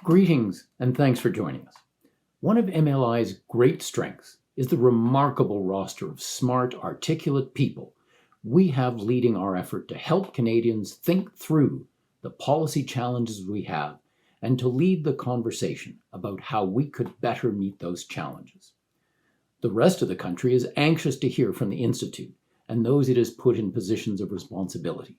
Greetings and thanks for joining us. One of MLI's great strengths is the remarkable roster of smart, articulate people we have leading our effort to help Canadians think through the policy challenges we have and to lead the conversation about how we could better meet those challenges. The rest of the country is anxious to hear from the Institute and those it has put in positions of responsibility.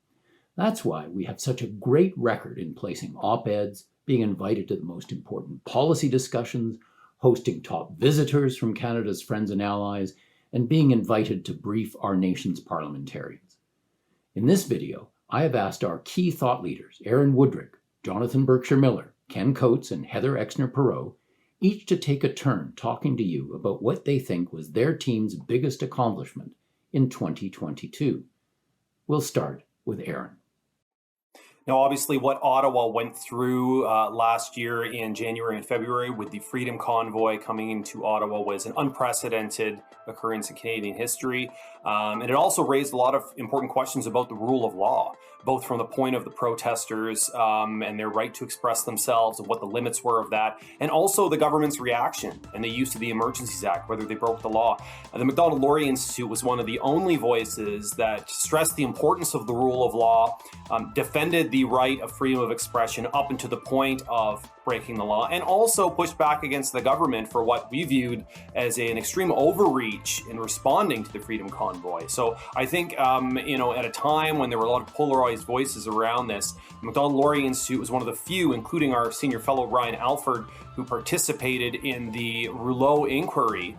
That's why we have such a great record in placing op-eds, being invited to the most important policy discussions, hosting top visitors from Canada's friends and allies, and being invited to brief our nation's parliamentarians. In this video, I have asked our key thought leaders, Aaron Woodrick, Jonathan Berkshire-Miller, Ken Coates, and Heather Exner-Perot, each to take a turn talking to you about what they think was their team's biggest accomplishment in 2022. We'll start with Aaron. Now, obviously, what Ottawa went through last year in January and February with the Freedom Convoy coming into Ottawa was an unprecedented occurrence in Canadian history. And it also raised a lot of important questions about the rule of law, both from the point of the protesters and their right to express themselves and what the limits were of that, and also the government's reaction and the use of the Emergencies Act, whether they broke the law. The Macdonald-Laurier Institute was one of the only voices that stressed the importance of the rule of law, defended the right of freedom of expression up until the point of breaking the law, and also pushed back against the government for what we viewed as an extreme overreach in responding to the Freedom Convoy. So I think, at a time when there were a lot of polarized voices around this, the Macdonald-Laurier Institute was one of the few, including our senior fellow Ryan Alford, who participated in the Rouleau inquiry.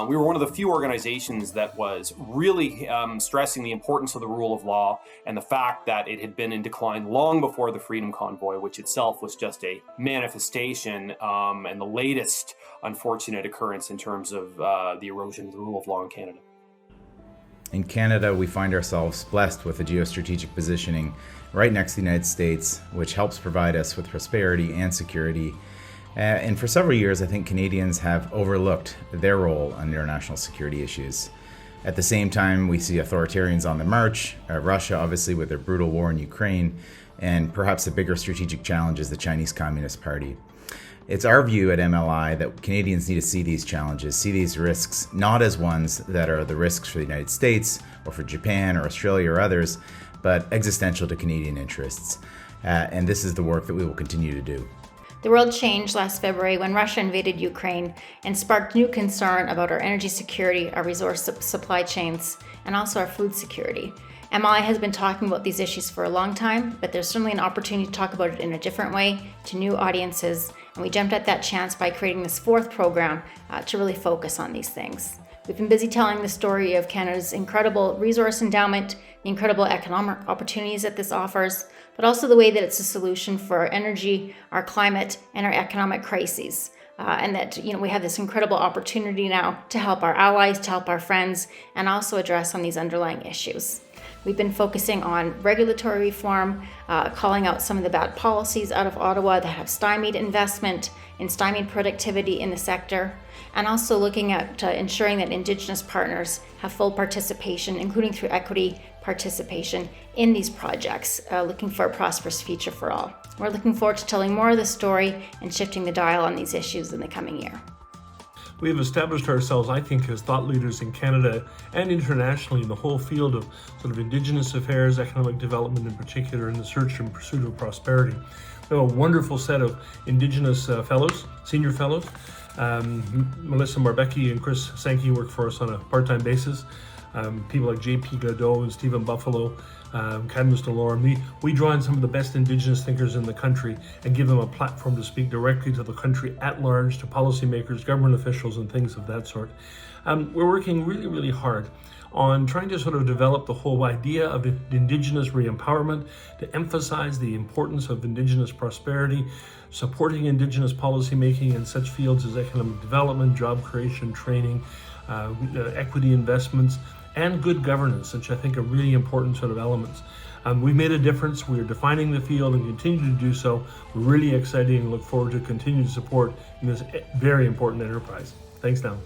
We were one of the few organizations that was really stressing the importance of the rule of law and the fact that it had been in decline long before the Freedom Convoy, which itself was just a manifestation and the latest unfortunate occurrence in terms of the erosion of the rule of law in Canada. In Canada, we find ourselves blessed with a geostrategic positioning right next to the United States, which helps provide us with prosperity and security. And for several years, I think Canadians have overlooked their role on international security issues. At the same time, we see authoritarians on the march, Russia obviously with their brutal war in Ukraine, and perhaps a bigger strategic challenge is the Chinese Communist Party. It's our view at MLI that Canadians need to see these challenges, see these risks, not as ones that are the risks for the United States or for Japan or Australia or others, but existential to Canadian interests. And this is the work that we will continue to do. The world changed last February when Russia invaded Ukraine and sparked new concern about our energy security, our resource supply chains, and also our food security. MLI has been talking about these issues for a long time, but there's certainly an opportunity to talk about it in a different way to new audiences, and we jumped at that chance by creating this fourth program to really focus on these things. We've been busy telling the story of Canada's incredible resource endowment, the incredible economic opportunities that this offers, but also the way that it's a solution for our energy, our climate, and our economic crises. And that we have this incredible opportunity now to help our allies, to help our friends, and also address on these underlying issues. We've been focusing on regulatory reform, calling out some of the bad policies out of Ottawa that have stymied investment and stymied productivity in the sector, and also looking at ensuring that Indigenous partners have full participation, including through equity participation in these projects, looking for a prosperous future for all. We're looking forward to telling more of the story and shifting the dial on these issues in the coming year. We have established ourselves, I think, as thought leaders in Canada and internationally in the whole field of sort of Indigenous affairs, economic development in particular, in the search and pursuit of prosperity. We have a wonderful set of Indigenous fellows, senior fellows. Melissa Marbecki and Chris Sankey work for us on a part-time basis. People like J.P. Godot and Stephen Buffalo, Cadmus Delorme. We draw in some of the best Indigenous thinkers in the country and give them a platform to speak directly to the country at large, to policymakers, government officials, and things of that sort. We're working really, really hard on trying to sort of develop the whole idea of Indigenous re-empowerment, to emphasize the importance of Indigenous prosperity, supporting Indigenous policymaking in such fields as economic development, job creation, training, equity investments, and good governance, which I think are really important sort of elements. We've made a difference. We are defining the field and continue to do so. We're really excited and look forward to continued support in this very important enterprise. Thanks, now.